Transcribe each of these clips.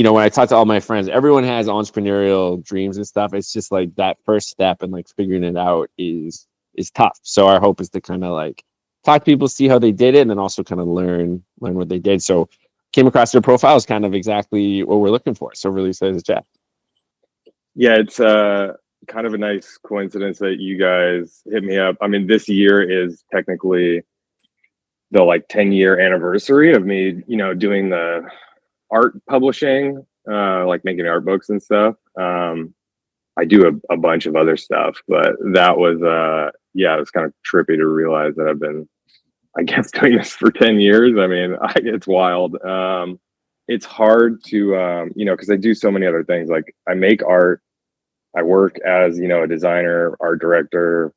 when I talk to all my friends, everyone has entrepreneurial dreams and stuff. It's just like that first step and like figuring it out is tough. So our hope is to kind of like talk to people, see how they did it, and then also kind of learn what they did. So came across their profile is kind of exactly what we're looking for. So really excited to chat. Yeah, it's kind of a nice coincidence that you guys hit me up. I mean, this year is technically the like 10-year anniversary of me, doing the art publishing, like making art books and stuff. I do a bunch of other stuff, but that was yeah, it was kind of trippy to realize that I've been, I guess, doing this for 10 years. I mean, it's wild. It's hard to because I do so many other things. Like I make art, I work as, a designer, art director,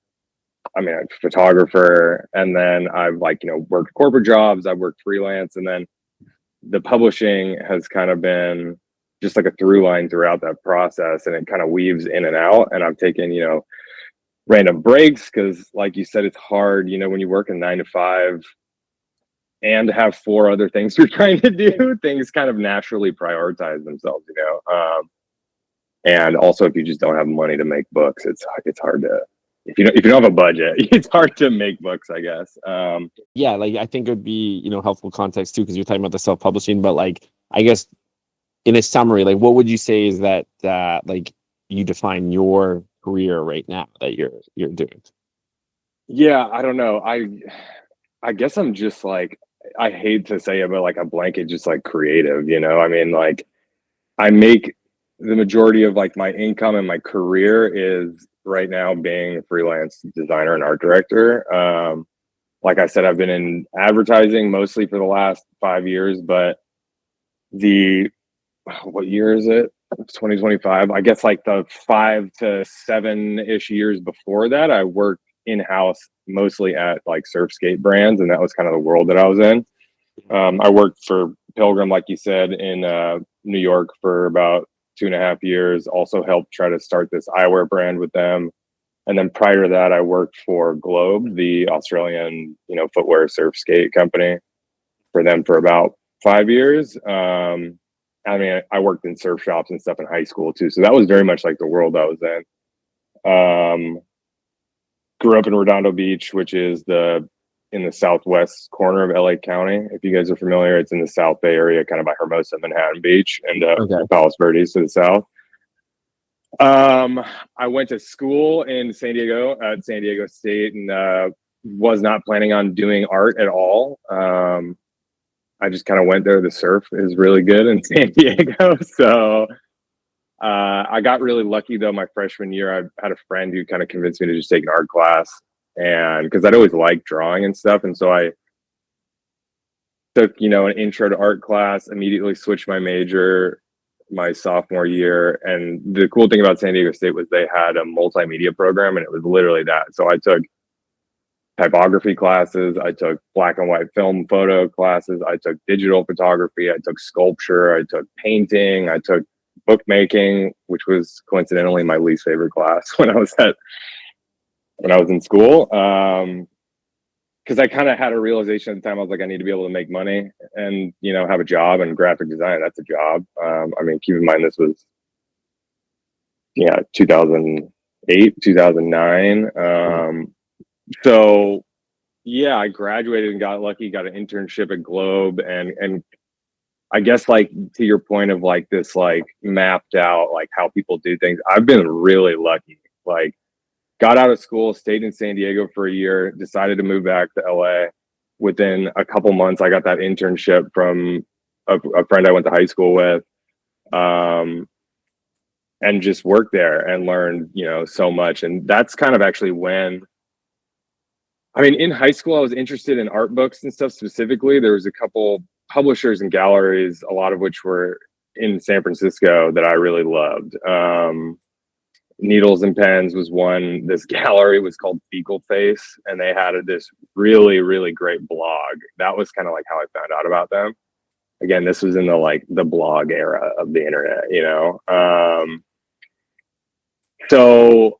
I mean, a photographer, and then I've like, worked corporate jobs, I've worked freelance, and then the publishing has kind of been just like a through line throughout that process, and it kind of weaves in and out. And I've taken, random breaks because, like you said, it's hard, when you work a 9 to 5 and have 4 other things you're trying to do, things kind of naturally prioritize themselves, and also if you just don't have money to make books, it's hard to, if you don't have a budget, it's hard to make books, I guess. Yeah, like I think it would be, helpful context too, because you're talking about the self-publishing, but like I guess in a summary, like what would you say is that like you define your career right now that you're doing? Yeah, I don't know. I guess I'm just like, I hate to say it, but like a blanket, just like creative, I mean, like I make the majority of like my income and my career is right now being a freelance designer and art director. Like I said, I've been in advertising mostly for the last 5 years, but what year is it? It's 2025. I guess like the 5 to 7-ish years before that, I worked in-house mostly at like surf skate brands, and that was kind of the world that I was in. I worked for Pilgrim, like you said, in New York for about 2.5 years. Also helped try to start this eyewear brand with them. And then prior to that, I worked for Globe, the Australian, footwear surf skate company, for them for about 5 years. I mean, I worked in surf shops and stuff in high school too, so that was very much like the world I was in. Grew up in Redondo Beach, which is in the southwest corner of LA County. If you guys are familiar, it's in the South Bay area, kind of by Hermosa, Manhattan Beach, and Okay. Palos Verdes to the south. I went to school in San Diego at San Diego State, and was not planning on doing art at all. I just kind of went there. The surf is really good in San Diego, so I got really lucky though. My freshman year, I had a friend who kind of convinced me to just take an art class, and because I'd always liked drawing and stuff, and so I took an intro to art class. Immediately switched my major my sophomore year, and the cool thing about San Diego State was they had a multimedia program, and it was literally that. So I took typography classes, I took black and white film photo classes, I took digital photography, I took sculpture, I took painting, I took bookmaking, which was coincidentally my least favorite class when I was in school. Because I kind of had a realization at the time. I was like, I need to be able to make money and have a job, and graphic design, that's a job. I mean, keep in mind this was 2008, 2009. So yeah, I graduated and got lucky, got an internship at Globe, and I guess like to your point of like this like mapped out like how people do things, I've been really lucky. Like got out of school, stayed in San Diego for a year, decided to move back to LA. Within a couple months, I got that internship from a friend I went to high school with, and just worked there and learned, so much. And that's kind of actually when, I mean, in high school, I was interested in art books and stuff specifically. There was a couple publishers and galleries, a lot of which were in San Francisco, that I really loved. Needles and Pens was one. This gallery was called Fecal Face, and they had this really, really great blog. That was kind of like how I found out about them. Again, this was in the blog era of the internet, So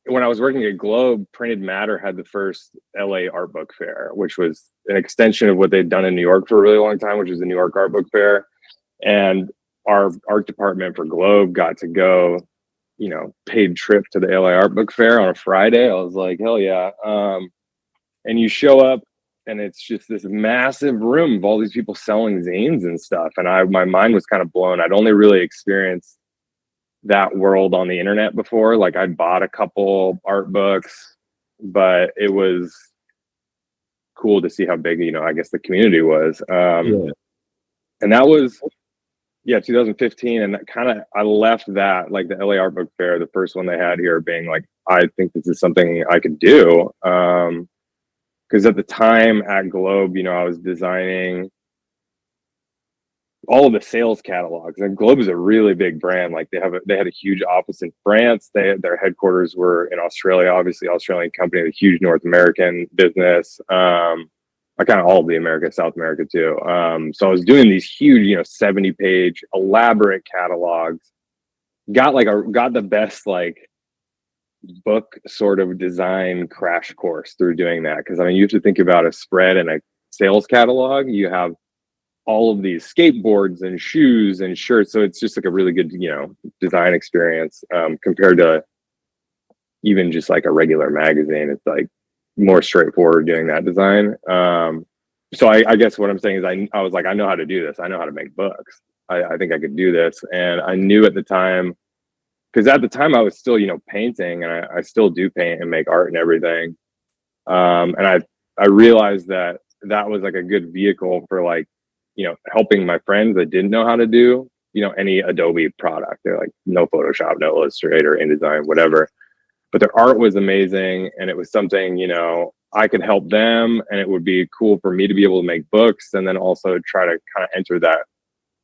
when I was working at Globe, Printed Matter had the first LA Art Book Fair, which was an extension of what they'd done in New York for a really long time, which was the New York Art Book Fair. And our art department for Globe got to go, you know, paid trip to the LA Art Book Fair on a Friday. I was like, hell yeah. And you show up and it's just this massive room of all these people selling zines and stuff. And my mind was kind of blown. I'd only really experienced that world on the internet before. Like I'd bought a couple art books, but it was cool to see how big, you know, I guess the community was. And that was, 2015. And that kind of, I left that, like the LA Art Book Fair, the first one they had here, being like, I think this is something I could do. Because at the time at Globe, you know, I was designing all of the sales catalogs, and Globe is a really big brand. Like they had a huge office in France. Their headquarters were in Australia, obviously Australian company, a huge North American business. I kind of all of the America, South America too. So I was doing these huge, you know, 70-page elaborate catalogs. Got the best like book sort of design crash course through doing that. Cause I mean, you have to think about a spread and a sales catalog. You have all of these skateboards and shoes and shirts. So it's just like a really good, you know, design experience compared to even just like a regular magazine. It's like more straightforward doing that design. So I guess what I'm saying is I was like, I know how to do this. I know how to make books. I think I could do this. And I knew at the time, because at the time I was still, you know, painting, and I still do paint and make art and everything. And I realized that was like a good vehicle for like, you know, helping my friends that didn't know how to do, you know, any Adobe product. They're like, no Photoshop, no Illustrator, InDesign, whatever. But their art was amazing, and it was something, you know, I could help them, and it would be cool for me to be able to make books, and then also try to kind of enter that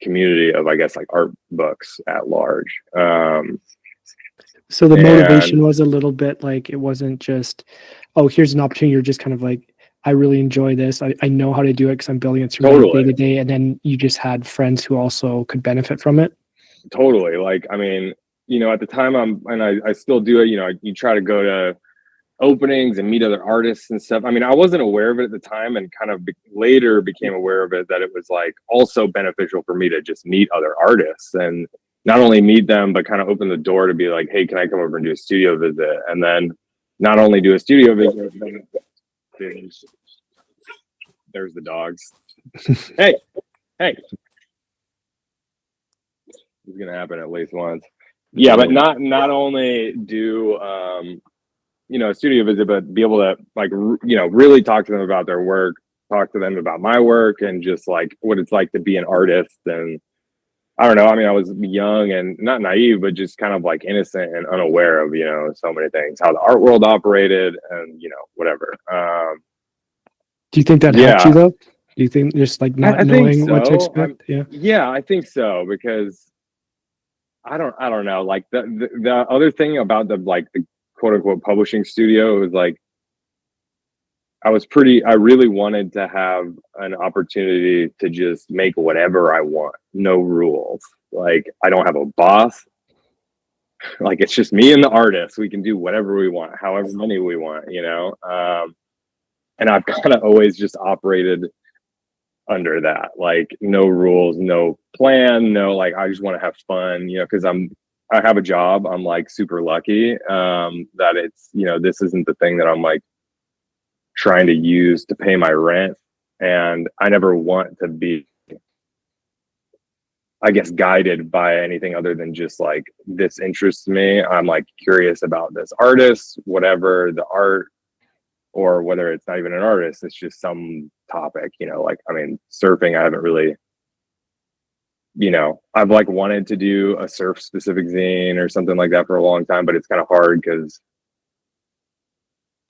community of, I guess, like art books at large. So the motivation was a little bit like, it wasn't just, oh, here's an opportunity. You're just kind of like, I really enjoy this. I know how to do it because I'm building it through day to day. And then you just had friends who also could benefit from it. Totally. Like, I mean, you know, at the time I still do it, you know, you try to go to openings and meet other artists and stuff. I mean, I wasn't aware of it at the time, and kind of later became aware of it, that it was like also beneficial for me to just meet other artists, and not only meet them, but kind of open the door to be like, hey, can I come over and do a studio visit? And then not only do a studio visit, there's the dogs. hey, it's gonna happen at least once. Yeah, but not only do you know, a studio visit, but be able to like you know, really talk to them about their work, talk to them about my work, and just like what it's like to be an artist. And I don't know, I mean, I was young and not naive, but just kind of like innocent and unaware of, you know, so many things, how the art world operated, and, you know, whatever. Do you think that helped you though? Do you think just like not knowing what to expect? Yeah, I think so, because I don't know. Like the other thing about the quote unquote publishing studio was like, I really wanted to have an opportunity to just make whatever I want. No rules. Like, I don't have a boss. Like, it's just me and the artist. We can do whatever we want, however many we want, you know? And I've kind of always just operated under that, like no rules, no plan, no, like, I just want to have fun, you know, because I have a job. I'm like super lucky that it's, you know, this isn't the thing that I'm like trying to use to pay my rent. And I never want to be, I guess, guided by anything other than just like, this interests me. I'm like curious about this artist, whatever the art, or whether it's not even an artist, it's just some topic, you know, like, I mean, surfing, I haven't really, you know, I've like wanted to do a surf specific zine or something like that for a long time, but it's kind of hard because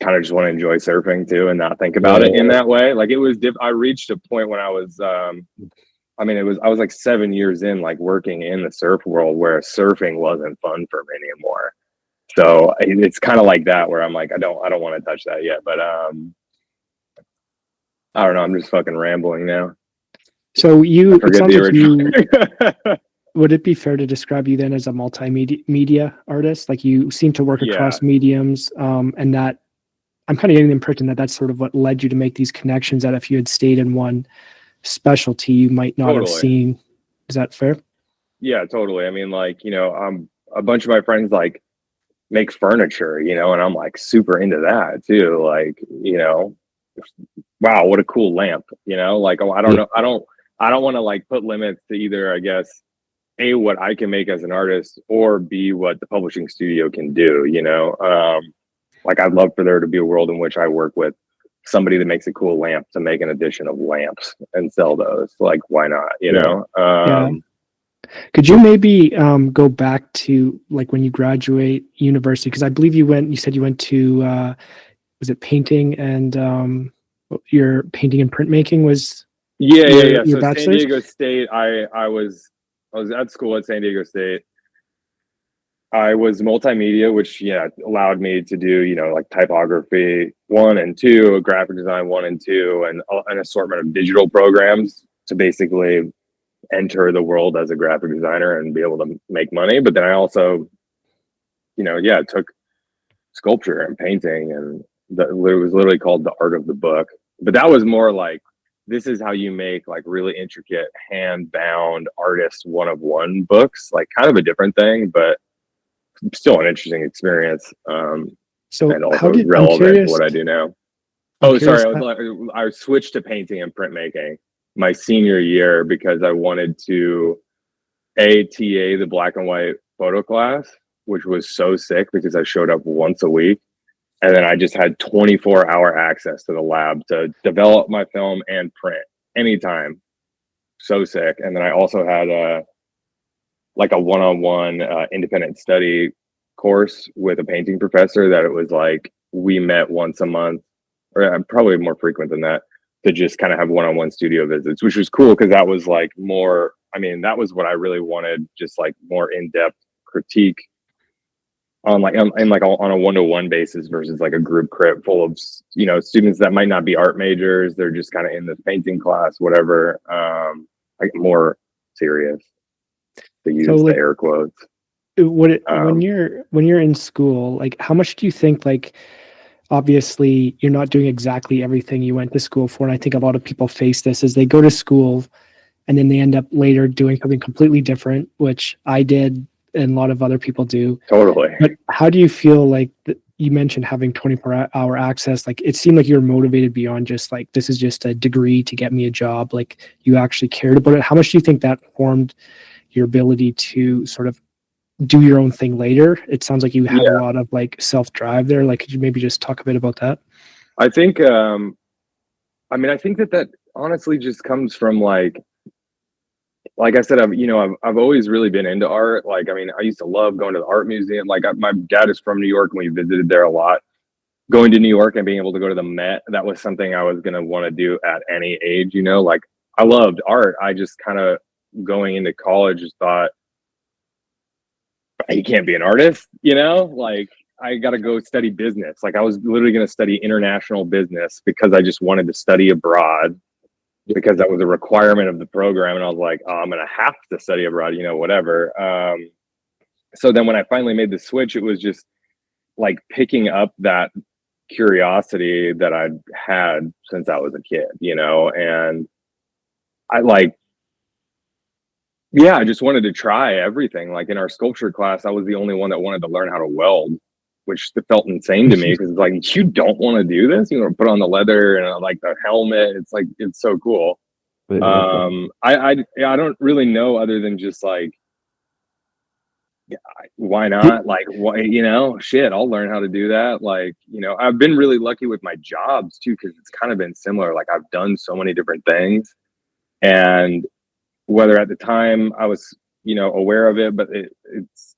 kind of just want to enjoy surfing too and not think about it in that way. Like, it was I reached a point when I was I mean, I was like 7 years in, like working in the surf world, where surfing wasn't fun for me anymore. So it's kind of like that, where I'm like, I don't want to touch that yet, but I don't know, I'm just fucking rambling now. So it sounds like you would it be fair to describe you then as a multimedia artist? Like, you seem to work across mediums, and that I'm kind of getting the impression that that's sort of what led you to make these connections, that if you had stayed in one specialty, you might not have seen. Is that fair? Yeah, totally. I mean, like, a bunch of my friends like make furniture, and I'm like super into that too. Like, wow, what a cool lamp, like, oh, I don't Yeah. know. I don't want to like put limits to either, I guess, A, what I can make as an artist, or B, what the publishing studio can do, like I'd love for there to be a world in which I work with somebody that makes a cool lamp to make an edition of lamps and sell those. Like, why not, Yeah. Could you maybe go back to like when you graduate university? Because I believe you said you went to, was it painting and your painting and printmaking was yeah. your So San bachelor's? Diego State, I was at school at San Diego State. I was multimedia, which allowed me to do like typography 1 and 2, graphic design 1 and 2, and an assortment of digital programs to basically enter the world as a graphic designer and be able to make money. But then I also, took sculpture and painting, and it was literally called the art of the book. But that was more like, this is how you make like really intricate hand bound artist 101 books, like kind of a different thing, but still an interesting experience, So and how also did I'm relevant to curious? what I do now. I'm Oh, sorry, curious. I switched to painting and printmaking my senior year because I wanted to TA the black and white photo class, which was so sick because I showed up once a week, and then I just had 24-hour access to the lab to develop my film and print anytime. So sick. And then I also had like a one-on-one independent study course with a painting professor that it was like we met once a month, or probably more frequent than that, to just kind of have one-on-one studio visits, which was cool because that was like more, I mean, that was what I really wanted, just like more in-depth critique on like on a one-to-one basis versus like a group crit full of students that might not be art majors, they're just kind of in this painting class, whatever, like more serious, to use So the like air quotes. when you're in school, like how much do you think, like obviously you're not doing exactly everything you went to school for, and I think a lot of people face this as they go to school and then they end up later doing something completely different, which I did and a lot of other people do. Totally. But how do you feel like you mentioned having 24-hour access? Like it seemed like you were motivated beyond just like, this is just a degree to get me a job. Like you actually cared about it. How much do you think that formed your ability to sort of do your own thing later? It sounds like you had a lot of like self-drive there. Like, could you maybe just talk a bit about that? I think, I think that honestly just comes from like I said, I've always really been into art. Like, I mean, I used to love going to the art museum. Like, my dad is from New York, and we visited there a lot. Going to New York and being able to go to the Met, that was something I was gonna want to do at any age. Like I loved art. I just kind of going into college just thought, you can't be an artist. Like I got to go study business. Like I was literally going to study international business because I just wanted to study abroad, because that was a requirement of the program. And I was like, oh, I'm going to have to study abroad, whatever. So then when I finally made the switch, it was just like picking up that curiosity that I'd had since I was a kid, and I I just wanted to try everything. Like in our sculpture class, I was the only one that wanted to learn how to weld, which felt insane to me because it's like, you don't want to do this? You want to put on the leather and like the helmet. It's like, it's so cool. I don't really know other than just like, why not? Like, why, shit, I'll learn how to do that. Like, I've been really lucky with my jobs too, because it's kind of been similar. Like I've done so many different things, and whether at the time I was, aware of it, but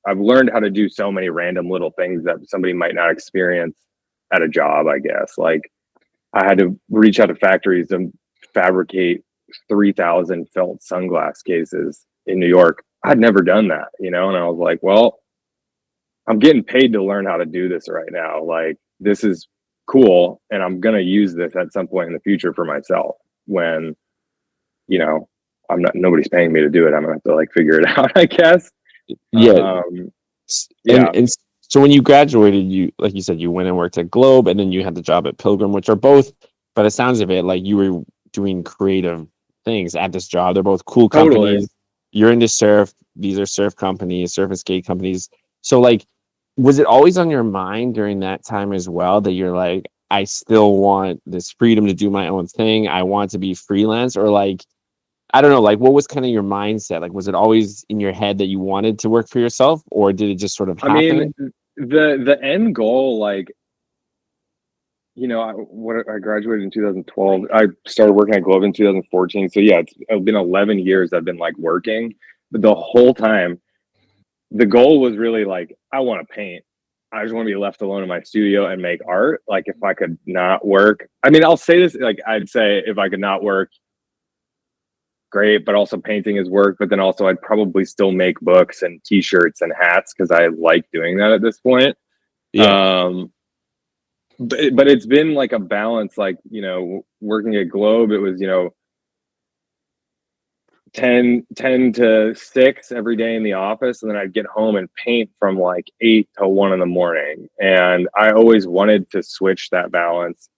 I've learned how to do so many random little things that somebody might not experience at a job, I guess. Like I had to reach out to factories and fabricate 3,000 felt sunglass cases in New York. I'd never done that, and I was like, well, I'm getting paid to learn how to do this right now. Like this is cool, and I'm going to use this at some point in the future for myself when, nobody's paying me to do it. I'm gonna have to like figure it out, I guess. Yeah. Yeah. And so when you graduated, you, like you said, you went and worked at Globe, and then you had the job at Pilgrim, which are both, by the sounds of it, like you were doing creative things at this job. They're both cool companies. Totally. You're into surf. these are surf companies, surf and skate companies. So like, was it always on your mind during that time as well that you're like, I still want this freedom to do my own thing. I want to be freelance, or like, I don't know, like what was kind of your mindset? Like, was it always in your head that you wanted to work for yourself, or did it just sort of I happen? mean, the end goal, like, I graduated in 2012. I started working at Globe in 2014. So yeah, it's been 11 years I've been like working, but the whole time the goal was really like, I want to paint. I just want to be left alone in my studio and make art. Like if I could not work, I mean, I'll say this, like I'd say if I could not work, great, but also painting is work. But then also I'd probably still make books and t-shirts and hats because I like doing that at this point. Yeah. But it's been like a balance, like, working at Globe, it was, 10 to 6 every day in the office, and then I'd get home and paint from like 8 to 1 in the morning. And I always wanted to switch that balance.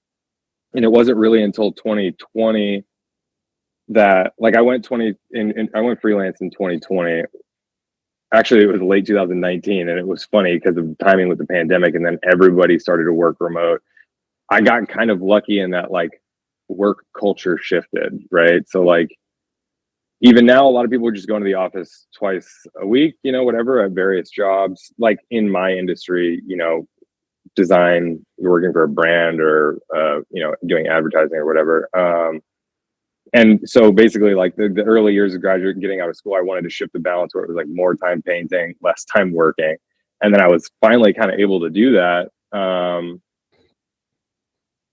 And it wasn't really until 2020 that like I went freelance in 2020. Actually, it was late 2019, and it was funny because of timing with the pandemic, and then everybody started to work remote. I got kind of lucky in that like work culture shifted, right? So like even now, a lot of people are just going to the office twice a week, whatever, at various jobs. Like in my industry, design, working for a brand, or doing advertising or whatever. And so basically, like the early years of graduate getting out of school, I wanted to shift the balance where it was like more time painting, less time working. And then I was finally kind of able to do that.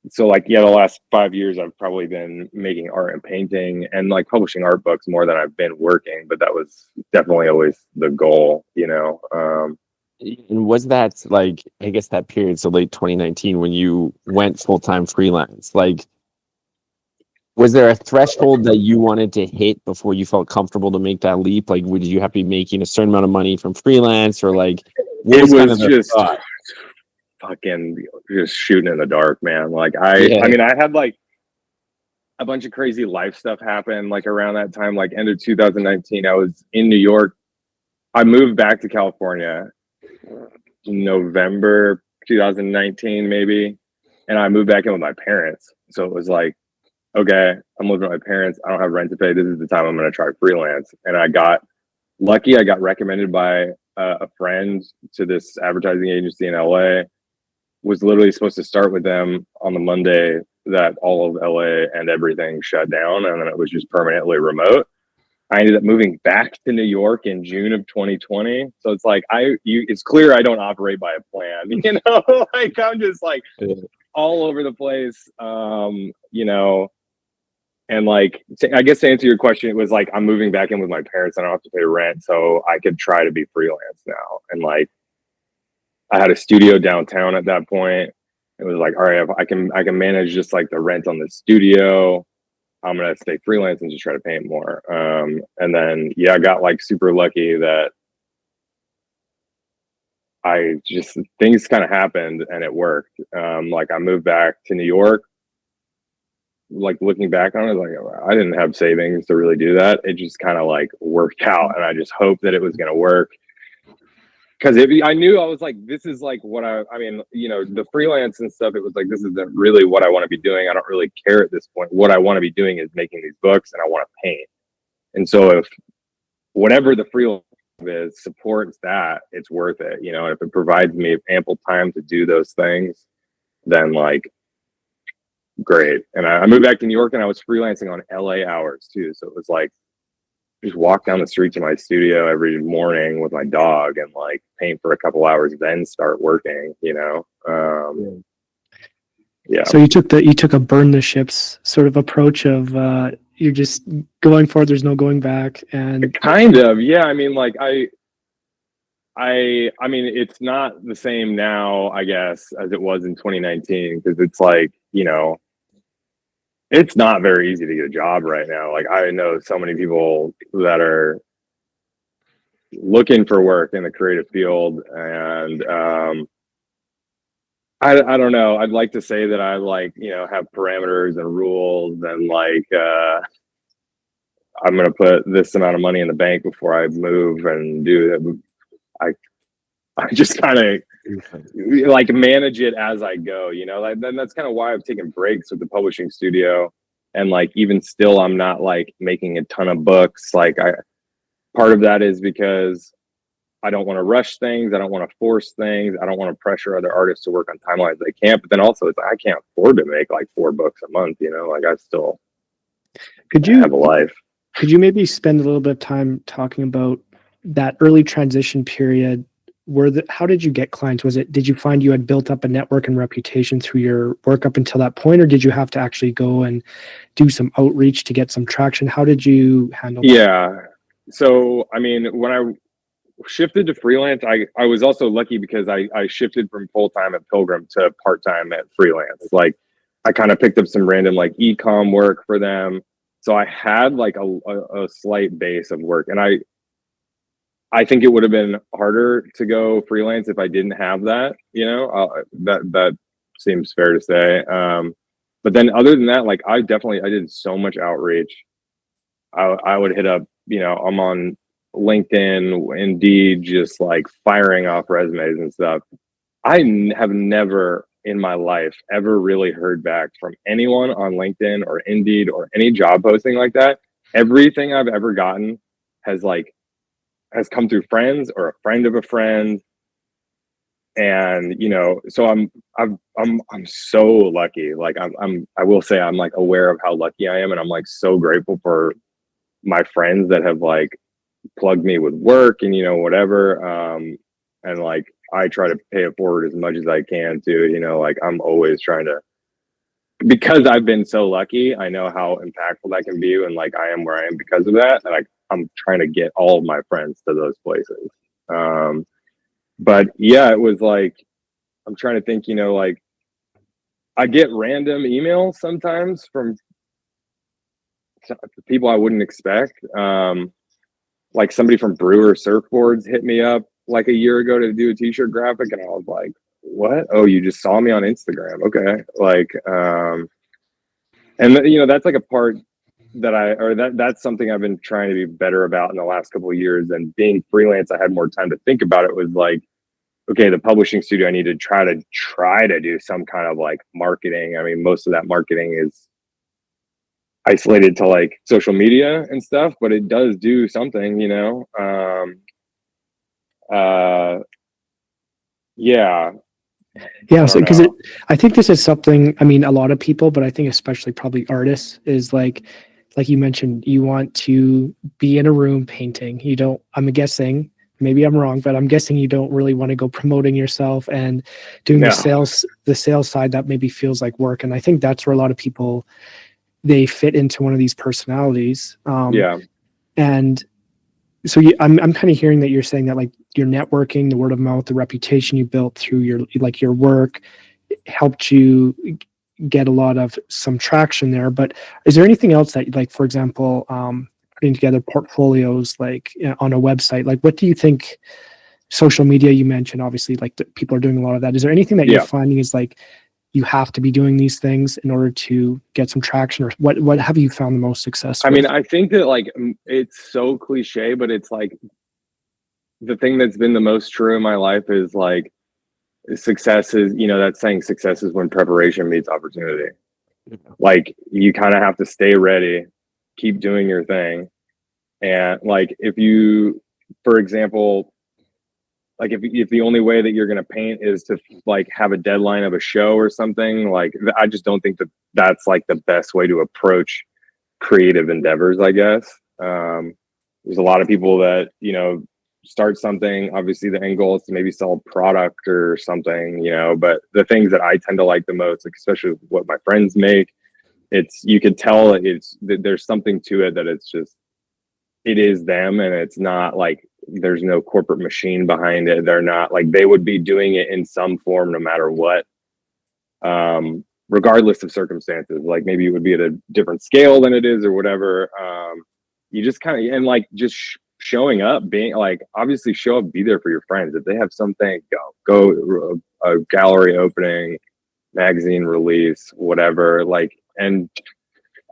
So like, yeah, the last 5 years I've probably been making art and painting and like publishing art books more than I've been working, but that was definitely always the goal. And was that like, I guess that period, so late 2019, when you went full-time freelance, like, was there a threshold that you wanted to hit before you felt comfortable to make that leap? Like, would you have to be making a certain amount of money from freelance, or like, what It was kind was of the just thought? fucking just shooting in the dark, man. Like Yeah. I mean, I had like a bunch of crazy life stuff happen like around that time, like end of 2019. I was in New York. I moved back to California in November 2019, maybe. And I moved back in with my parents. So it was like, okay, I'm living with my parents. I don't have rent to pay. This is the time I'm going to try freelance. And I got lucky. I got recommended by a friend to this advertising agency in LA. Was literally supposed to start with them on the Monday that all of LA and everything shut down, and then it was just permanently remote. I ended up moving back to New York in June of 2020. So it's like it's clear I don't operate by a plan, like I'm just like all over the place, and like I guess to answer your question, it was like I'm moving back in with my parents. I don't have to pay rent, so I could try to be freelance now. And like I had a studio downtown at that point. It was like, all right, if I can manage just like the rent on the studio, I'm gonna stay freelance and just try to paint more. And then yeah, I got like super lucky that things kind of happened and it worked. Like I moved back to New York. Like looking back on it, like I didn't have savings to really do that. It just kind of like worked out, and I just hoped that it was gonna work. Because I knew I was like, this is like what I mean, the freelance and stuff, it was like, this isn't really what I want to be doing. I don't really care at this point. What I want to be doing is making these books, and I want to paint. And so if whatever the freelance is supports that, it's worth it, and if it provides me ample time to do those things, then like, great. And I moved back to New York, and I was freelancing on LA hours too. So it was like, just walk down the street to my studio every morning with my dog and like paint for a couple hours, then start working, yeah. So you took a burn the ships sort of approach of you're just going forward, there's no going back. And kind of, yeah. I mean, like I mean, it's not the same now, I guess, as it was in 2019, because it's like, it's not very easy to get a job right now. Like I know so many people that are looking for work in the creative field, and I don't know. I'd like to say that I like, have parameters and rules and like I'm going to put this amount of money in the bank before I move and do it. I just kind of like manage it as I go, you know, like then that's kind of why I've taken breaks with the publishing studio. And like, even still, I'm not like making a ton of books. Like part of that is because I don't want to rush things. I don't want to force things. I don't want to pressure other artists to work on timelines they can't. But then also, it's like, I can't afford to make like 4 books a month. You know, like I still have a life. Could you maybe spend a little bit of time talking about that early transition period? How did you get clients? Did you find you had built up a network and reputation through your work up until that point, or did you have to actually go and do some outreach to get some traction? How did you handle that? Yeah. So, I mean, when I shifted to freelance, I was also lucky because I shifted from full-time at Pilgrim to part-time at freelance. Like I kind of picked up some random like e-com work for them. So I had like a slight base of work, and I think it would have been harder to go freelance if I didn't have that, you know, that seems fair to say. But then other than that, like I did so much outreach. I would hit up, you know, I'm on LinkedIn, Indeed, just like firing off resumes and stuff. I have never in my life ever really heard back from anyone on LinkedIn or Indeed or any job posting like that. Everything I've ever gotten has come through friends or a friend of a friend. And, you know, so I'm so lucky. Like I will say I'm like aware of how lucky I am. And I'm like so grateful for my friends that have like plugged me with work and, you know, whatever. And like, I try to pay it forward as much as I can too, you know, like I'm always trying to, because I've been so lucky, I know how impactful that can be. And like, I am where I am because of that. And I'm trying to get all of my friends to those places. But yeah, it was like, I'm trying to think, you know, like I get random emails sometimes from people I wouldn't expect. Like somebody from Brewer Surfboards hit me up like a year ago to do a t-shirt graphic, and I was like, what? Oh, you just saw me on Instagram. Okay. Like, and you know, that's like a part that that's something I've been trying to be better about in the last couple of years. And being freelance, I had more time to think about it. Was like, okay, the publishing studio, I need to try to do some kind of like marketing. I mean, most of that marketing is isolated to like social media and stuff, but it does do something, you know. Yeah, so because I think this is something, I mean, a lot of people, but I think especially probably artists is like you mentioned, you want to be in a room painting. You don't, I'm guessing, maybe I'm wrong, but I'm guessing you don't really want to go promoting yourself and doing the sales side that maybe feels like work. And I think that's where a lot of people, they fit into one of these personalities. And so I'm kind of hearing that you're saying that like your networking, the word of mouth, the reputation you built through your work helped you get a lot of some traction there. But is there anything else that, like, for example, putting together portfolios like on a website, like what do you think? Social media, you mentioned, obviously, like people are doing a lot of that. Is there anything that you're finding is like you have to be doing these things in order to get some traction, or what have you found the most success with? I mean, I think that like it's so cliche, but it's like the thing that's been the most true in my life is like success is, you know, that saying, success is when preparation meets opportunity. Like you kind of have to stay ready, keep doing your thing. And like if you, for example, like if the only way that you're going to paint is to like have a deadline of a show or something, like I just don't think that that's like the best way to approach creative endeavors, I guess. There's a lot of people that, you know, start something, obviously the end goal is to maybe sell a product or something, you know, but the things that I tend to like the most, like especially what my friends make, it's, you can tell that there's something to it, that it's just, it is them, and it's not like there's no corporate machine behind it. They're not like, they would be doing it in some form no matter what, regardless of circumstances. Like maybe it would be at a different scale than it is or whatever. You just kind of, and like just showing up, being like, obviously show up, be there for your friends. If they have something, go a gallery opening, magazine release, whatever, like, and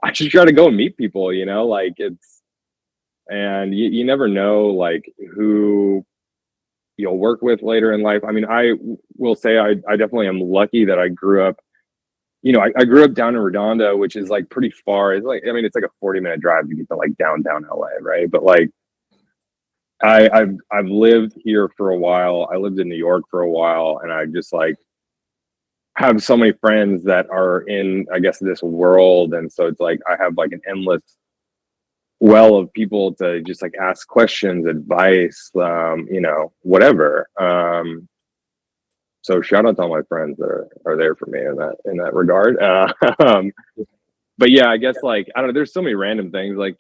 I just try to go and meet people, you know, like it's, and you never know like who you'll work with later in life. I mean, I will say I definitely am lucky that I grew up, I grew up down in Redondo, which is like pretty far. It's like, I mean, it's like a 40-minute drive to get to like downtown LA, right? But like I've lived here for a while. I lived in New York for a while, and I just like have so many friends that are in, I guess, this world. And so it's like I have like an endless well of people to just like ask questions, advice, whatever. So shout out to all my friends that are there for me in that regard. But yeah, I guess like, I don't know, there's so many random things like,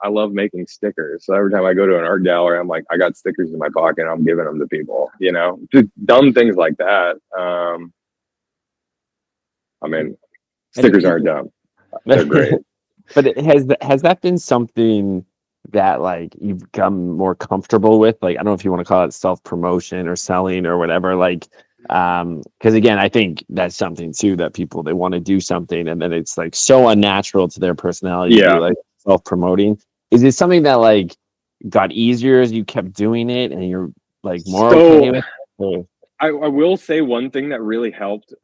I love making stickers. So every time I go to an art gallery, I'm like, I got stickers in my pocket, I'm giving them to people, just dumb things like that. I mean, stickers aren't dumb. They're great. But has that been something that like you've become more comfortable with? Like, I don't know if you want to call it self-promotion or selling or whatever, like, because again, I think that's something too that people, they want to do something and then it's like so unnatural to their personality to be like self-promoting. Is it something that like got easier as you kept doing it and you're like more okay with it? I will say one thing that really helped,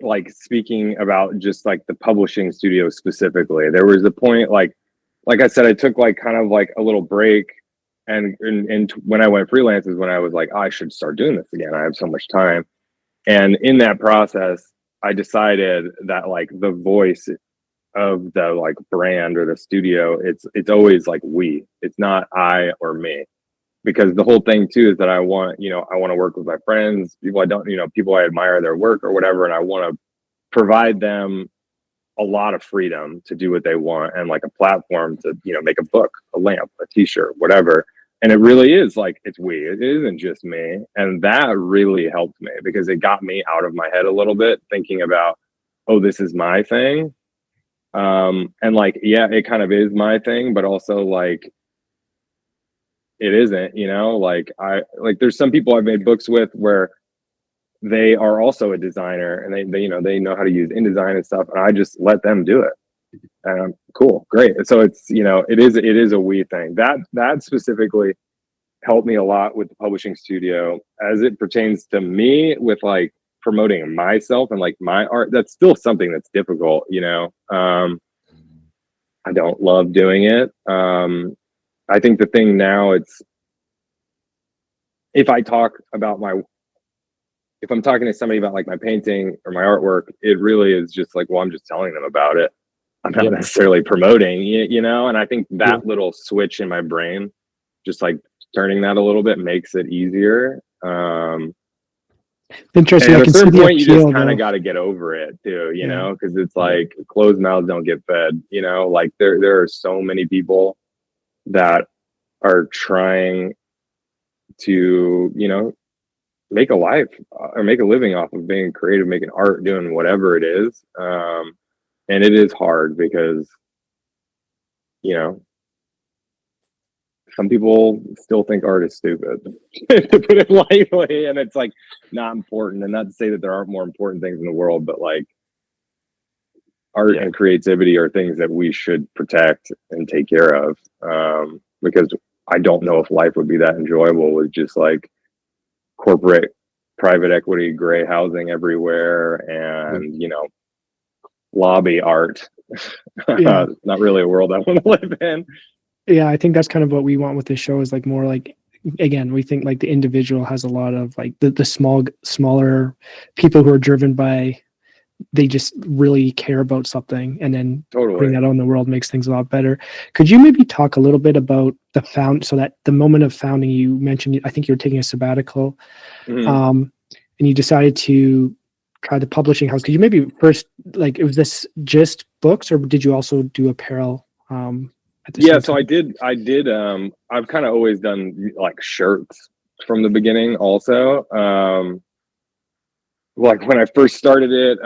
like speaking about just like the publishing studio specifically, there was a point like I said, I took like kind of like a little break, and when I went freelance is when I was like, oh, I should start doing this again. I have so much time. And in that process, I decided that like the voice of the like brand or the studio, it's always like we, it's not I or me. Because the whole thing too is that I want to work with my friends, people I admire their work or whatever, and I want to provide them a lot of freedom to do what they want and like a platform to make a book, a lamp, a t-shirt, whatever. And it really is like it isn't just me, and that really helped me because it got me out of my head a little bit, thinking about, oh, this is my thing, and like, yeah, it kind of is my thing, but also like it isn't, like there's some people I've made books with where they are also a designer and they know how to use InDesign and stuff, and I just let them do it. Cool, great. So it's it is a we thing that specifically helped me a lot with the publishing studio as it pertains to me with like promoting myself and like my art. That's still something that's difficult. I don't love doing it. I think the thing now, if I'm talking to somebody about like my painting or my artwork, it really is just like, well, I'm just telling them about it. I'm not necessarily promoting, and I think that little switch in my brain, just like turning that a little bit, makes it easier. Interesting. And at a certain point, you just kind of got to get over it too, because it's like closed mouths don't get fed, like there are so many people that are trying to, make a life or make a living off of being creative, making art, doing whatever it is. And it is hard because, some people still think art is stupid, to put it lightly, and it's like not important. And not to say that there aren't more important things in the world, but like art and creativity are things that we should protect and take care of. Because I don't know if life would be that enjoyable with just like corporate private equity, gray housing everywhere, and lobby art. Not really a world I want to live in. Yeah, I think that's kind of what we want with this show, is like more like, again, we think like the individual has a lot of like the smaller people who are driven by, they just really care about something, and then putting that out in the world makes things a lot better. Could you maybe talk a little bit about so that the moment of founding, you mentioned, I think you were taking a sabbatical, and you decided to try the publishing house. Could you maybe first, like, was this just books, or did you also do apparel? So I did. I've kind of always done like shirts from the beginning also. Like when I first started it,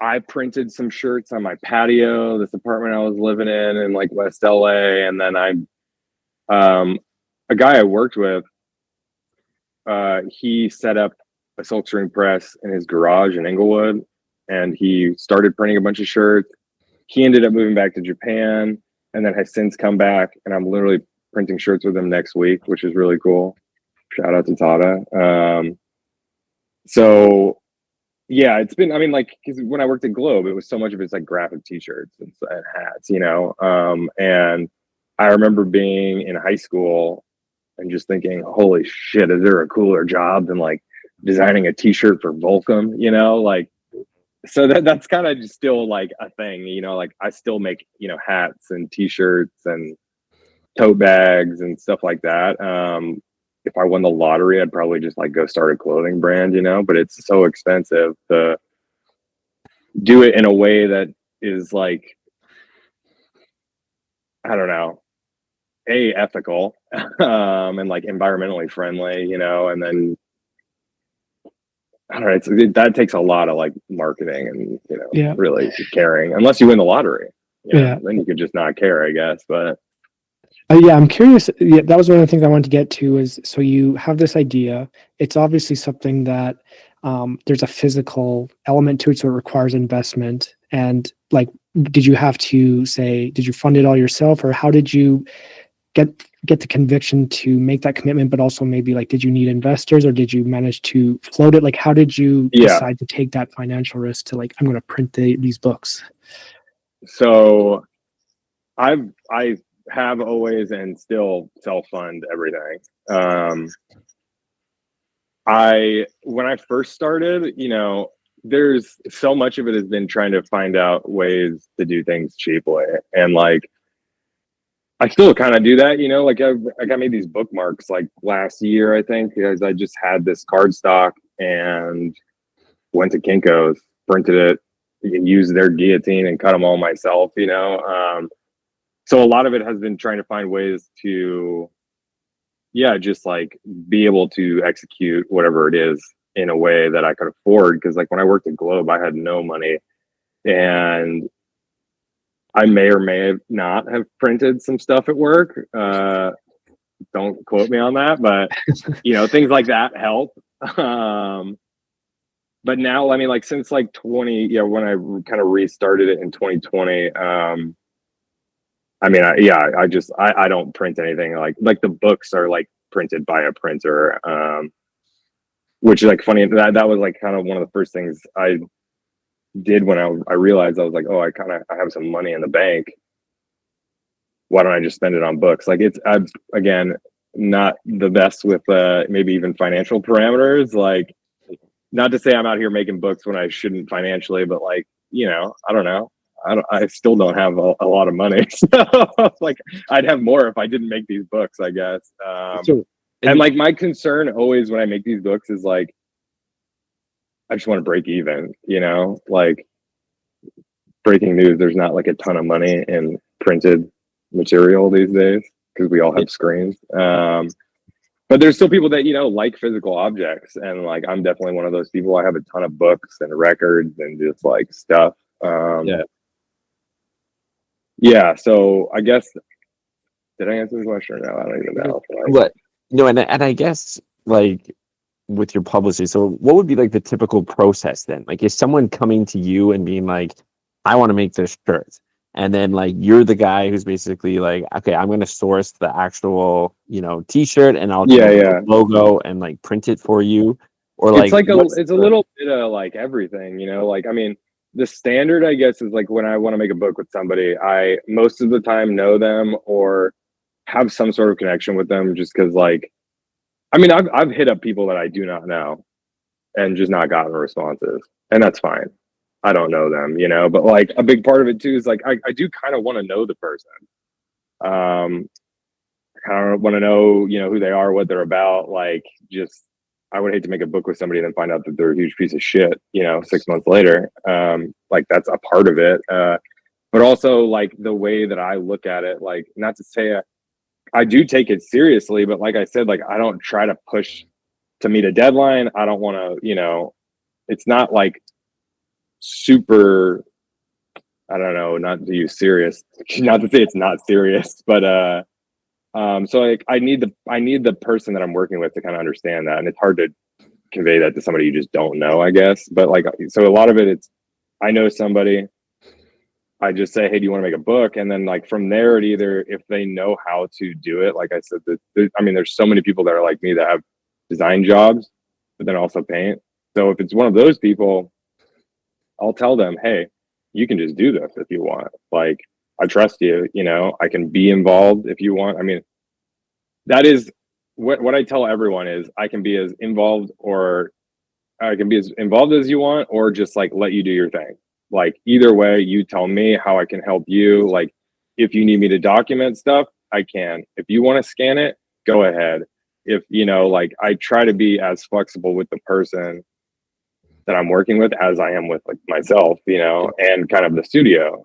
I printed some shirts on my patio, this apartment I was living in like West LA. And then a guy I worked with, he set up a silkscreen press in his garage in Inglewood, and he started printing a bunch of shirts. He ended up moving back to Japan. and then has since come back, and I'm literally printing shirts with him next week, which is really cool. Shout out to Tata. So yeah, it's been, I mean, like, because when I worked at Globe, it was so much of it's like graphic t-shirts and hats, you know. And I remember being in high school and just thinking, holy shit, is there a cooler job than like designing a t-shirt for Volcom, you know? Like, so that's kind of still like a thing, you know, like I still make, you know, hats and t-shirts and tote bags and stuff like that. If I won the lottery, I'd probably just like go start a clothing brand, you know, but it's so expensive to do it in a way that is like, I don't know, ethical, and like environmentally friendly, you know, and then I don't know, that takes a lot of like marketing and, you know, really caring, unless you win the lottery, you know, then you could just not care, I guess. But yeah, I'm curious. Yeah, that was one of the things I wanted to get to is, so you have this idea. It's obviously something that there's a physical element to it, so it requires investment. And like, did you have to did you fund it all yourself, or how did you get the conviction to make that commitment? But also maybe like, did you need investors, or did you manage to float it? Like, how did you decide to take that financial risk to like, I'm going to print these books? So I have always and still self-fund everything. When I first started, you know, there's so much of it has been trying to find out ways to do things cheaply, and like I still kind of do that, you know, like I made these bookmarks like last year, I think, because I just had this cardstock and went to Kinko's, printed it, used their guillotine and cut them all myself, you know. So a lot of it has been trying to find ways to, just like be able to execute whatever it is in a way that I could afford. Because like when I worked at Globe, I had no money, and I may or may not have printed some stuff at work. Don't quote me on that, but you know, things like that help. But now, I mean, like since like 20, when I kind of restarted it in 2020, I mean, I don't print anything. Like the books are like printed by a printer, which is like funny. That was like kind of one of the first things I did when I realized I was like, oh, I have some money in the bank. Why don't I just spend it on books? Like I'm again not the best with maybe even financial parameters. Like, not to say I'm out here making books when I shouldn't financially, but like, you know, I don't know. I still don't have a lot of money. So like I'd have more if I didn't make these books, I guess. And like my concern always when I make these books is like, I just want to break even, you know, like breaking news. There's not like a ton of money in printed material these days because we all have screens. But there's still people that, you know, like physical objects. And like, I'm definitely one of those people. I have a ton of books and records and just like stuff. Yeah. So I guess, did I answer the question or no? I don't even know. What? No, and I guess like with your publicist, so what would be like the typical process then? Like, is someone coming to you and being like, I want to make this shirt, and then like you're the guy who's basically like, okay, I'm going to source the actual, you know, t-shirt and I'll the logo and like print it for you, or like it's a little bit of like everything, you know. Like I mean, the standard, I guess, is like when I want to make a book with somebody, I most of the time know them or have some sort of connection with them, just because like, I mean, I've hit up people that I do not know and just not gotten responses, and that's fine. I don't know them, you know, but like a big part of it too is like I do kind of want to know the person. I kind of want to know, you know, who they are, what they're about. Like, just I would hate to make a book with somebody and then find out that they're a huge piece of shit, you know, 6 months later. Like that's a part of it. But also like the way that I look at it, like not to say I do take it seriously, but like I said, like I don't try to push to meet a deadline. I don't want to, you know, it's not like super, I don't know, not to use serious, not to say it's not serious, but so like I need the person that I'm working with to kind of understand that, and it's hard to convey that to somebody you just don't know, I guess. But like, so a lot of it, it's I know somebody, I just say, hey, do you want to make a book? And then like from there, it either, if they know how to do it, like I said, I mean, there's so many people that are like me that have design jobs, but then also paint. So if it's one of those people, I'll tell them, hey, you can just do this if you want. Like, I trust you, you know, I can be involved if you want. I mean, that is what I tell everyone is I can be as involved, or I can be as involved as you want, or just like let you do your thing. Like either way, you tell me how I can help you. Like if you need me to document stuff, I can. If you want to scan it, go ahead. If you know, like I try to be as flexible with the person that I'm working with as I am with like myself, you know, and kind of the studio.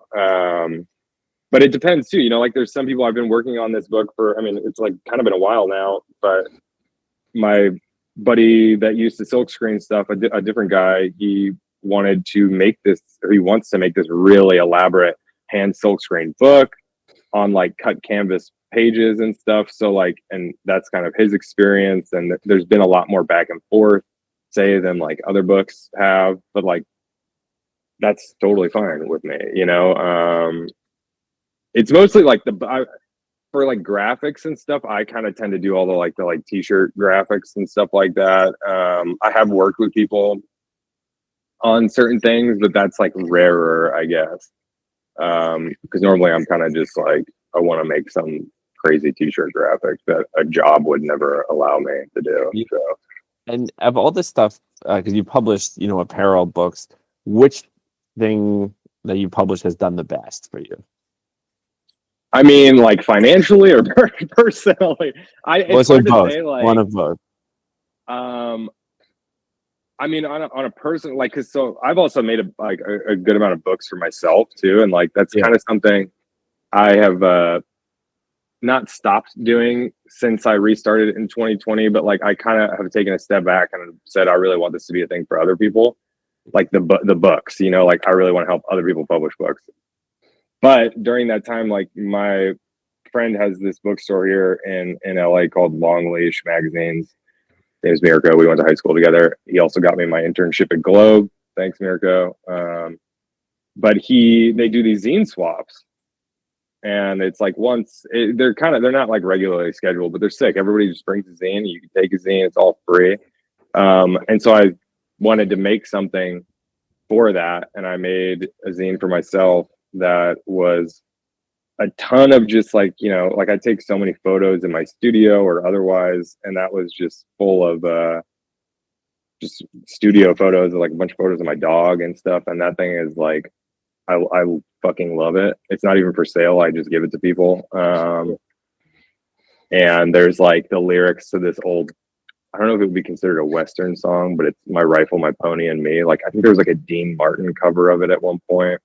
But it depends too, you know, like there's some people I've been working on this book for, I mean, it's like kind of been a while now, but my buddy that used to silk screen stuff, a different guy, he wanted to make this, or he wants to make this really elaborate hand silk screen book on like cut canvas pages and stuff. So like, and that's kind of his experience. And there's been a lot more back and forth, say, than like other books have, but like, that's totally fine with me, you know? It's mostly like for like graphics and stuff, I kind of tend to do all the t-shirt graphics and stuff like that. I have worked with people on certain things, but that's like rarer, I guess. Because normally I'm kind of just like, I want to make some crazy t-shirt graphics that a job would never allow me to do. So. And of all this stuff, because you published, you know, apparel books, which thing that you published has done the best for you? I mean, like financially or personally? It's hard to say. Like one of both. I mean, on a person, like, cause so I've also made a good amount of books for myself too, and like that's kind of something I have not stopped doing since I restarted in 2020. But like I kind of have taken a step back and said I really want this to be a thing for other people, like the books. You know, like I really want to help other people publish books. But during that time, like my friend has this bookstore here in LA called Long Leash Magazines. His name is Mirko. We went to high school together. He also got me my internship at Globe. Thanks, Mirko. But they do these zine swaps, and it's like they're not like regularly scheduled, but they're sick. Everybody just brings a zine. You can take a zine. It's all free. And so I wanted to make something for that, and I made a zine for myself that was a ton of just like, you know, like I take so many photos in my studio or otherwise, and that was just full of just studio photos, like a bunch of photos of my dog and stuff. And that thing is like, I fucking love it. It's not even for sale. I just give it to people. And there's like the lyrics to this old, I don't know if it would be considered a Western song, but it's My Rifle, My Pony, and Me. Like I think there was like a Dean Martin cover of it at one point.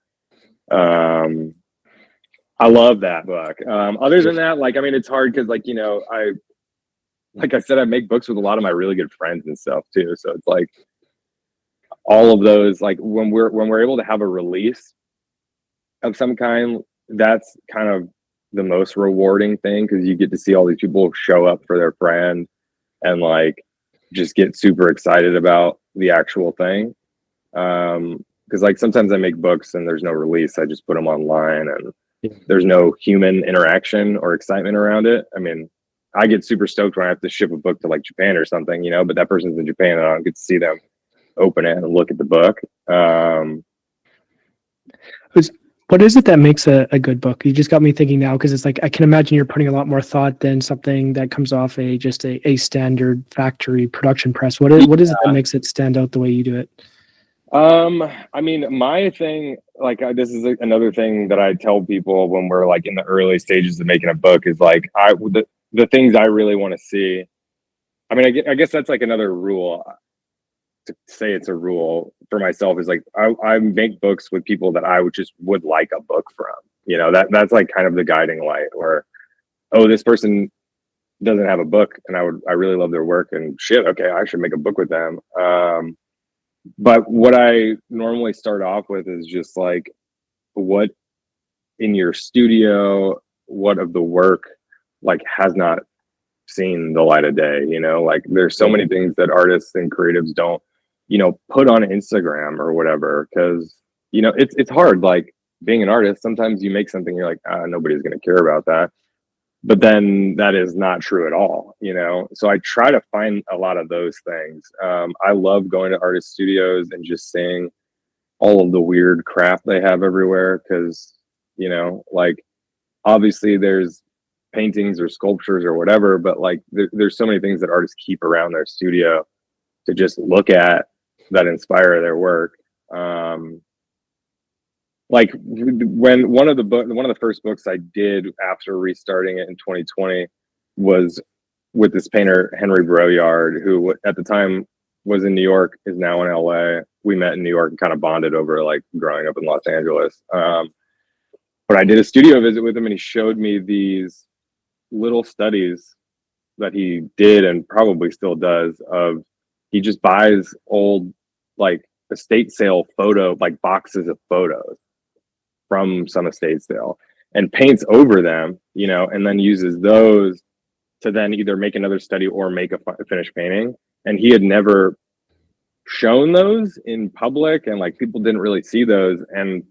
I love that book. Other than that, like, I mean, it's hard because, like, you know, like I said, I make books with a lot of my really good friends and stuff too. So it's like all of those, like when we're able to have a release of some kind, that's kind of the most rewarding thing, because you get to see all these people show up for their friend and like just get super excited about the actual thing. Because like sometimes I make books and there's no release. I just put them online and there's no human interaction or excitement around it. I mean, I get super stoked when I have to ship a book to like Japan or something, you know, but that person's in Japan and I don't get to see them open it and look at the book. What is it that makes a good book? You just got me thinking now, because it's like I can imagine you're putting a lot more thought than something that comes off just a standard factory production press. What is it that makes it stand out the way you do it? I mean, my thing, like this is another thing that I tell people when we're like in the early stages of making a book is like the things I really want to see. I mean, I guess that's like another rule. To say it's a rule for myself is like I make books with people that I would like a book from. You know, that's like kind of the guiding light. Where, oh, this person doesn't have a book, and I really love their work, and shit, okay, I should make a book with them. But what I normally start off with is just like, what in your studio, what of the work like has not seen the light of day, you know? Like there's so many things that artists and creatives don't, you know, put on Instagram or whatever, because, you know, it's hard. Like being an artist, sometimes you make something, you're like, nobody's going to care about that. But then that is not true at all, you know? So I try to find a lot of those things. I love going to artist studios and just seeing all of the weird crap they have everywhere. Cause, you know, like obviously there's paintings or sculptures or whatever, but like there's so many things that artists keep around their studio to just look at that inspire their work. Like when one of the first books I did after restarting it in 2020 was with this painter Henry Broyard, who at the time was in New York, is now in LA. We met in New York and kind of bonded over like growing up in Los Angeles. But I did a studio visit with him, and he showed me these little studies that he did and probably still does. Of he just buys old like estate sale photo, like boxes of photos from some estate sale and paints over them, you know, and then uses those to then either make another study or make a finished painting. And he had never shown those in public, and like people didn't really see those. And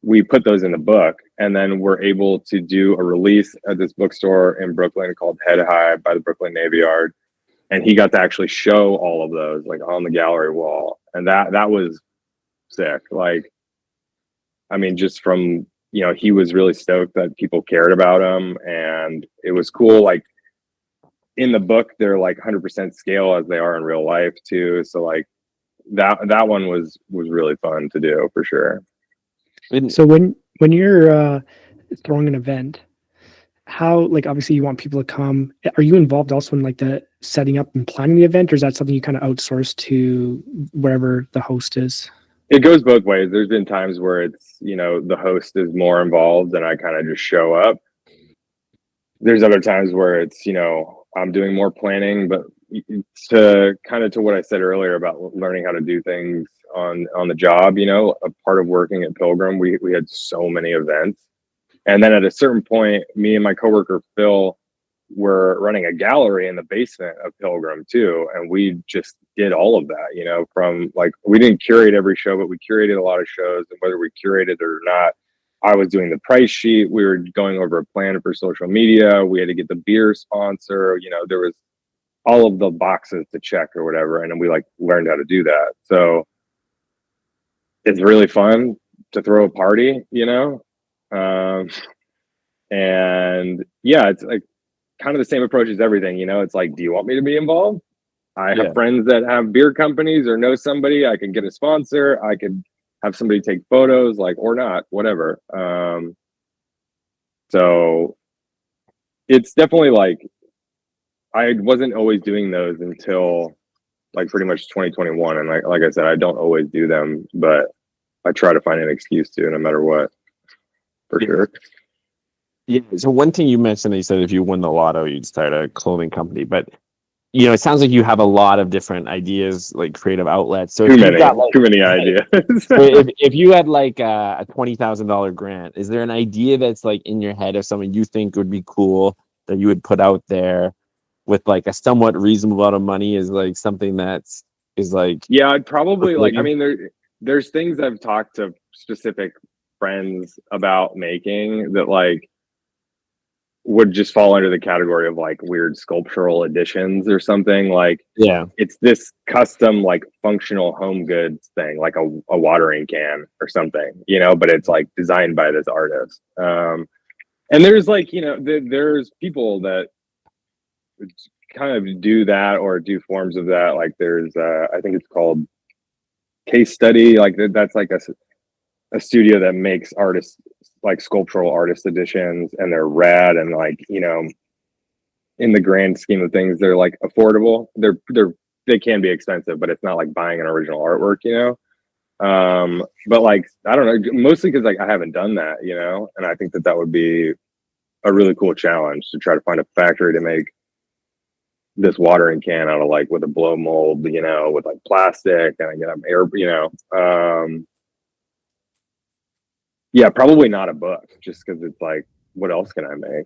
we put those in the book, and then we're able to do a release at this bookstore in Brooklyn called Head High by the Brooklyn Navy Yard. And he got to actually show all of those like on the gallery wall. And that was sick. Like, I mean, just from, you know, he was really stoked that people cared about him, and it was cool. Like in the book, they're like 100% scale as they are in real life too. So like that one was really fun to do for sure. So when you're throwing an event, how, like, obviously you want people to come, are you involved also in like the setting up and planning the event, or is that something you kind of outsource to wherever the host is? It goes both ways. There's been times where it's, you know, the host is more involved and I kind of just show up. There's other times where it's, you know, I'm doing more planning, but to what I said earlier about learning how to do things on the job, you know, a part of working at Pilgrim, we had so many events. And then at a certain point, me and my coworker, Phil, were running a gallery in the basement of Pilgrim too. And we just did all of that, you know, from like, we didn't curate every show, but we curated a lot of shows. And whether we curated or not, I was doing the price sheet. We were going over a plan for social media. We had to get the beer sponsor, you know, there was all of the boxes to check or whatever. And then we like learned how to do that. So it's really fun to throw a party, you know? And yeah, it's like kind of the same approach as everything, you know. It's like, do you want me to be involved? I have friends that have beer companies or know somebody. I can get a sponsor. I could have somebody take photos, like, or not, whatever. So it's definitely like, I wasn't always doing those until like pretty much 2021. And like I said, I don't always do them, but I try to find an excuse to, no matter what, for sure. Yeah. So one thing you mentioned, that you said if you won the lotto, you'd start a clothing company. But you know, it sounds like you have a lot of different ideas, like creative outlets. So too many ideas. if you had like a $20,000 grant, is there an idea that's like in your head of something you think would be cool that you would put out there with like a somewhat reasonable amount of money? Is like something that's like, yeah, I'd probably like, I mean, there's things I've talked to specific friends about making that like would just fall under the category of like weird sculptural additions or something. Like, yeah, it's this custom like functional home goods thing, like a watering can or something, you know, but it's like designed by this artist. And there's like, you know, there's people that kind of do that or do forms of that. Like there's I think it's called Case Study. Like that's like a studio that makes artists, like sculptural artist editions, and they're rad, and like, you know, in the grand scheme of things, they're like affordable. They can be expensive, but it's not like buying an original artwork, you know. But like, I don't know, mostly because like I haven't done that, you know, and I think that would be a really cool challenge to try to find a factory to make this watering can out of like with a blow mold, you know, with like plastic, and I get them air, you know. Yeah, probably not a book, just because it's like, what else can I make?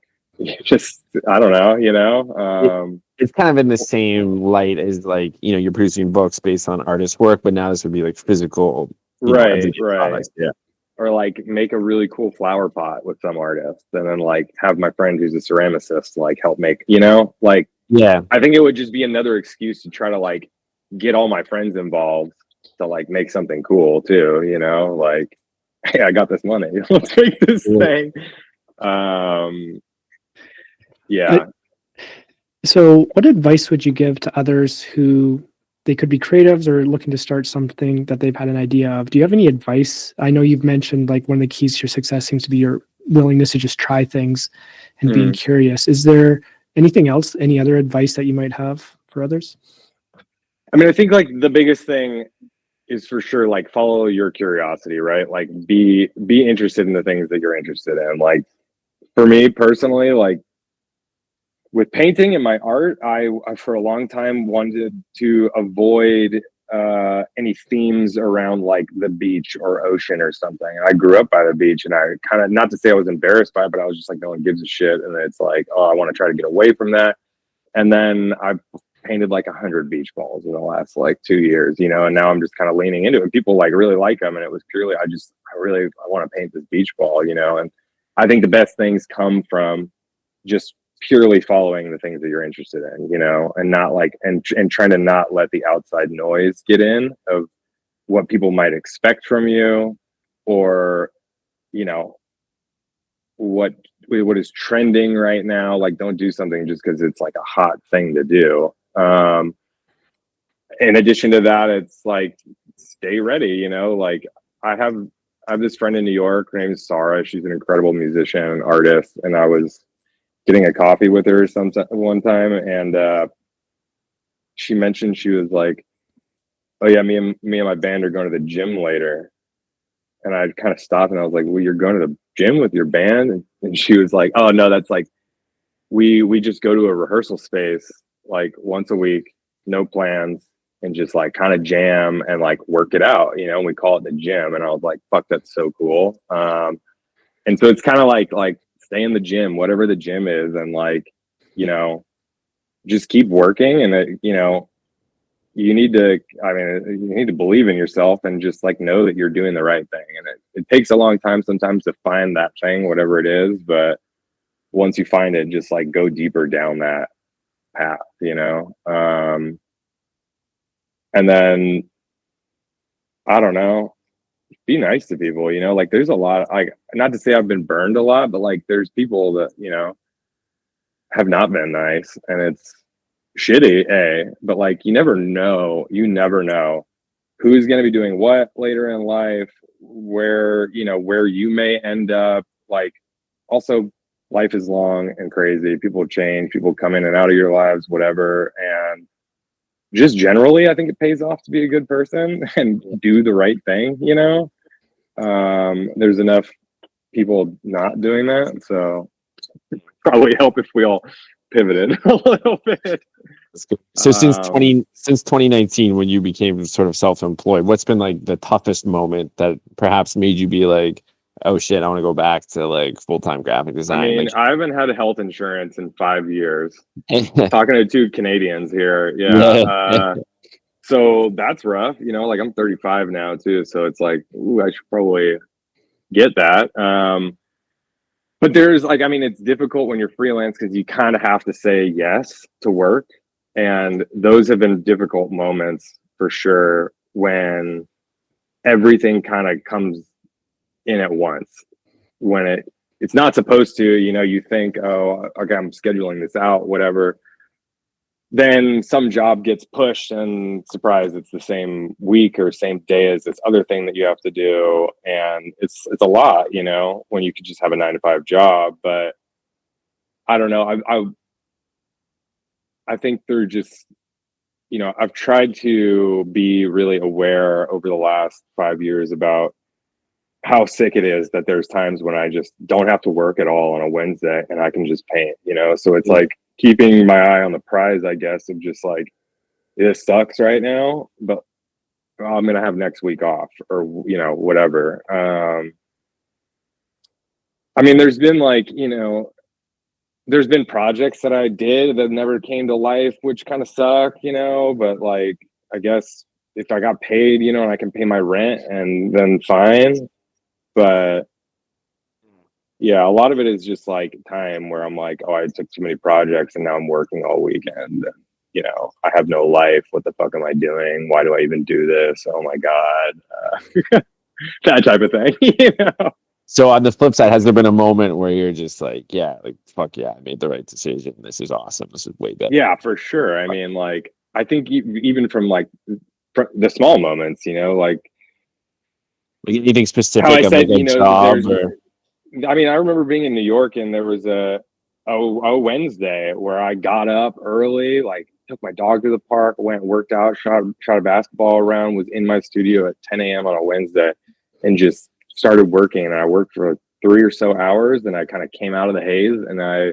Just, I don't know, you know. It's kind of in the same light as like, you know, you're producing books based on artist work, but now this would be like physical, right. Products. Yeah. or like make a really cool flower pot with some artist, and then like have my friend who's a ceramicist like help make, like, Yeah. I think it would just be another excuse to try to like get all my friends involved to like make something cool too, like, hey, I got this money. Let's make this thing. Yeah. So what advice would you give to others who they could be creatives or looking to start something that they've had an idea of? Do you have any advice? I know you've mentioned like one of the keys to your success seems to be your willingness to just try things and being curious. Is there anything else, any other advice that you might have for others? I mean, I think like the biggest thing is for sure, like follow your curiosity, right? Like be interested in the things that you're interested in. Like for me personally, like with painting and my art, I for a long time wanted to avoid any themes around like the beach or ocean or something. I grew up by the beach, and I kind of, not to say I was embarrassed by it, but I was just like, no one gives a shit. And it's like, oh, I want to try to get away from that. And then I painted like 100 beach balls in the last like 2 years, and now I'm just kind of leaning into it. And people like really like them, and it was purely I want to paint this beach ball, and I think the best things come from just purely following the things that you're interested in, and not like and trying to not let the outside noise get in of what people might expect from you, or what is trending right now. Like, don't do something just because it's like a hot thing to do. In addition to that, it's like stay ready, like I have this friend in New York. Her name is Sarah. She's an incredible musician and artist, and I was getting a coffee with her one time, and she mentioned, she was like, oh yeah, me and my band are going to the gym later. And I kind of stopped, and I was like, well, you're going to the gym with your band? And she was like, oh no, that's like we just go to a rehearsal space like once a week, no plans, and just like kind of jam and like work it out, and we call it the gym. And I was like, fuck, that's so cool. And so it's kind of like stay in the gym, whatever the gym is, and like, just keep working. And you need to believe in yourself and just like know that you're doing the right thing. And it takes a long time sometimes to find that thing, whatever it is, but once you find it, just like go deeper down that path, and then I don't know, be nice to people, like there's a lot, like, not to say I've been burned a lot, but like there's people that have not been nice, and it's shitty, but like you never know who's going to be doing what later in life, where you may end up. Like, also, life is long and crazy, people change, people come in and out of your lives, whatever. And just generally, I think it pays off to be a good person and do the right thing. There's enough people not doing that, so probably help if we all pivoted a little bit. So since 2019, when you became sort of self-employed, what's been like the toughest moment that perhaps made you be like, oh shit, I want to go back to like full-time graphic design? I mean, I haven't had health insurance in 5 years. Talking to two Canadians here. Yeah. So that's rough. Like I'm 35 now too. So it's like, ooh, I should probably get that. But there's like, I mean, it's difficult when you're freelance because you kind of have to say yes to work. And those have been difficult moments for sure, when everything kind of comes in at once, when it's not supposed to. You think, oh, okay, I'm scheduling this out, whatever. Then some job gets pushed, and surprise, it's the same week or same day as this other thing that you have to do. And it's a lot, when you could just have a 9-to-5 job. But I don't know. I think they're just, I've tried to be really aware over the last 5 years about how sick it is that there's times when I just don't have to work at all on a Wednesday and I can just paint, so it's like keeping my eye on the prize, I guess, of just like, this sucks right now, but I'm going to have next week off, or, whatever. I mean, there's been like, there's been projects that I did that never came to life, which kind of suck, but like, I guess if I got paid, and I can pay my rent, and then fine. But yeah, a lot of it is just like time where I'm like, oh, I took too many projects and now I'm working all weekend. You know, I have no life. What the fuck am I doing? Why do I even do this? Oh my God. That type of thing. You know? So on the flip side, has there been a moment where you're just like, yeah, like, fuck yeah, I made the right decision. This is awesome. This is way better. Yeah, for sure. I mean, like, I think even from like the small moments, you know, like anything specific how I of said, like a you know, job or I mean, I remember being in New York and there was a Wednesday where I got up early, like took my dog to the park, went, worked out, shot a basketball around, was in my studio at 10 a.m. on a Wednesday and just started working. And I worked for 3 or so hours. And I kind of came out of the haze and I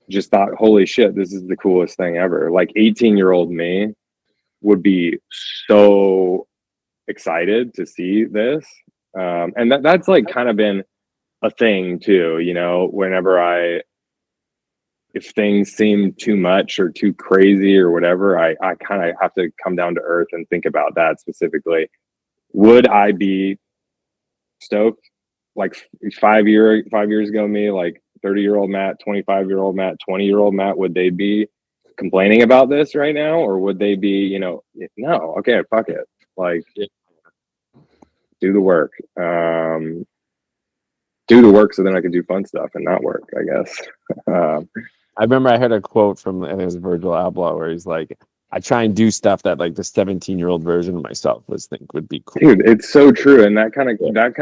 just thought, holy shit, this is the coolest thing ever. Like 18-year-old me would be so excited to see this. And that's like kind of been a thing too, you know, whenever if things seem too much or too crazy or whatever, I kind of have to come down to earth and think about that specifically. Would I be stoked like 5 years ago, me, like 30-year-old Matt, 25-year-old Matt, 20-year-old Matt, would they be complaining about this right now? Or would they be, you know, no, okay, fuck it. Like, do the work. Do the work so then I can do fun stuff and not work, I guess. I remember I heard a quote from, I think it was Virgil Abloh, where he's like, I try and do stuff that like the 17-year-old version of myself would be cool. Dude, it's so true. And that kind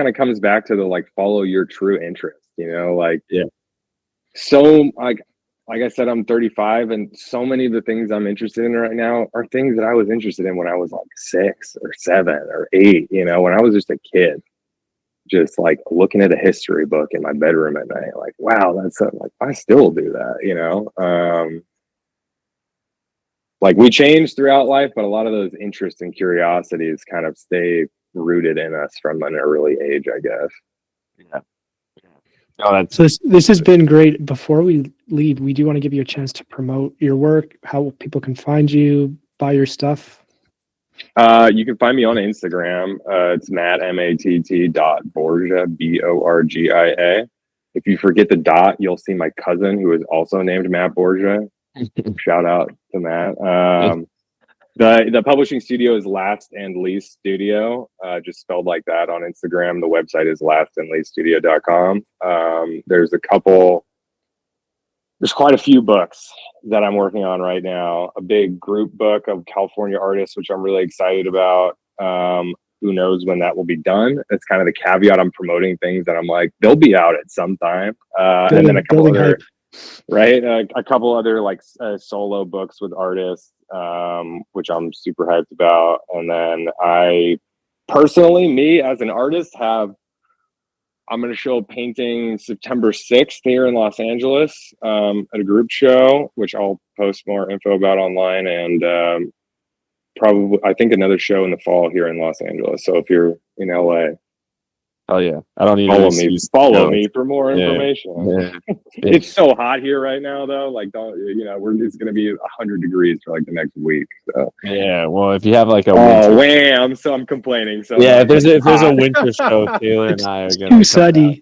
of comes back to the like follow your true interest, you know, like so like I said, I'm 35 and so many of the things I'm interested in right now are things that I was interested in when I was like 6 or 7 or 8, you know, when I was just a kid. Just like looking at a history book in my bedroom at night, like, wow, that's like, I still do that, you know? Like we change throughout life, but a lot of those interests and curiosities kind of stay rooted in us from an early age, I guess. Yeah. Oh, so this has been great. Before we leave, we do want to give you a chance to promote your work, how people can find you, buy your stuff. You can find me on Instagram. It's Matt Borgia Borgia. If you forget the dot, you'll see my cousin who is also named Matt Borgia. Shout out to Matt. The publishing studio is Last and Least Studio, just spelled like that on Instagram. The website is lastandleaststudio.com. There's quite a few books that I'm working on right now. A big group book of California artists, which I'm really excited about. Who knows when that will be done? That's kind of the caveat. I'm promoting things that I'm like, they'll be out at some time. And then a couple other, right? A couple other like solo books with artists, which I'm super hyped about. And then I personally, me as an artist, I'm going to show a painting September 6th here in Los Angeles at a group show, which I'll post more info about online, and probably I think another show in the fall here in Los Angeles. So if you're in LA, oh yeah, I don't need follow me for more information. Yeah. It's so hot here right now, though. Like, it's going to be 100 degrees for like the next week. So. Yeah, well, if you have like a wham! So I'm complaining. So yeah, if there's a winter show, Taylor and I are gonna too sunny.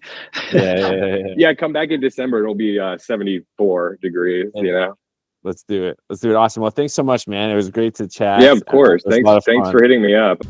Yeah, come back in December. It'll be 74 degrees. You know. Let's do it. Awesome. Well, thanks so much, man. It was great to chat. Yeah, of course. Thanks for hitting me up.